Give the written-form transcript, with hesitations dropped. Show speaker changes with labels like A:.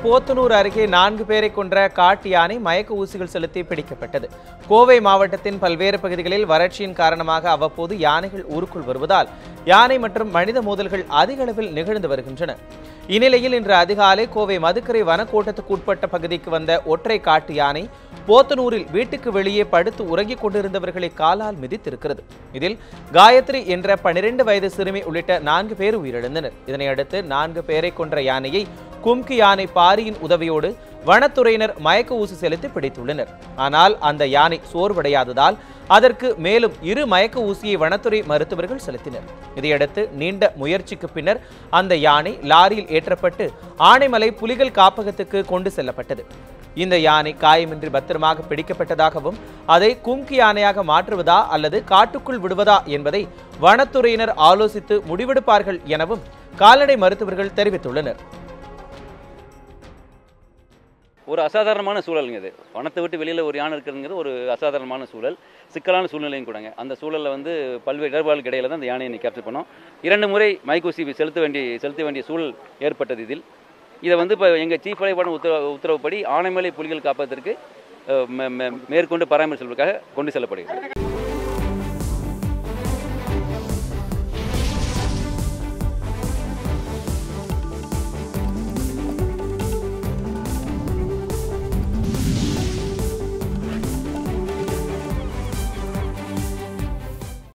A: போத்தனூர் அருகே 4 பேரை கொன்ற காட்டு யானை மயக்க ஊசிகள் செலுத்தி பிடிக்கப்பட்டது. கோவை மாவட்டத்தின் பல்வேறு பகுதிகளில் வறட்சியின் காரணமாக அவ்வப்போது யானைகள் ஊருக்குள் வருவதால் யானை மற்றும் மனித மோதல்கள் அதிக அளவில் நிகழ்ந்து வருகின்றன. இந்நிலையில் இன்று அதிகாலை கோவை மதுக்கரை வனக்கோட்டத்துக்கு உட்பட்ட பகுதிக்கு வந்த ஒற்றை காட்டு யானை போத்தனூரில் வீட்டுக்கு வெளியே படுத்து உறங்கிக் கொண்டிருந்தவர்களை காலால் மிதித்திருக்கிறது. இதில் காயத்ரி என்ற 12 வயது சிறுமி உள்ளிட்ட 4 பேர் உயிரிழந்தனர். இதனையடுத்து 4 பேரை கொன்ற யானையை கும்கி யானை பாரியின் உதவியோடு வனத்துறையினர் மயக்க ஊசி செலுத்தி பிடித்துள்ளனர். ஆனால் அந்த யானை சோர்வடையாததால் அதற்கு மேலும் 2 மயக்க ஊசியை வனத்துறை மருத்துவர்கள் செலுத்தினர். இதையடுத்து நீண்ட முயற்சிக்கு பின்னர் அந்த யானை லாரியில் ஏற்றப்பட்டு ஆனைமலை புலிகள் காப்பகத்துக்கு கொண்டு செல்லப்பட்டது. இந்த யானை காயமின்றி பத்திரமாக பிடிக்கப்பட்டதாகவும் அதை கும்கி யானையாக மாற்றுவதா அல்லது காட்டுக்குள் விடுவதா என்பதை வனத்துறையினர் ஆலோசித்து முடிவெடுப்பார்கள் எனவும் கால்நடை மருத்துவர்கள் தெரிவித்துள்ளனர்.
B: ஒரு அசாதாரணமான சூழலுங்க இது. வனத்தை விட்டு வெளியில் ஒரு யானை இருக்கிறதுங்கிறது ஒரு அசாதாரணமான சூழல், சிக்கலான சூழ்நிலையும் கூடங்க. அந்த சூழலில் பல்வேறு இடர்பாடுகளுக்கு இடையில தான் அந்த யானையை கேப்சர் பண்ணோம். 2 முறை மயக்கூசி செலுத்த வேண்டிய சூழல் ஏற்பட்டது. இதில் இதை இப்போ எங்கள் சீஃப் வலைப்பாடு உத்தரவுப்படி ஆனைமலை புலிகள் காப்பதற்கு மேற்கொண்டு பராமரிப்பதற்காக கொண்டு செல்லப்படுகிறது.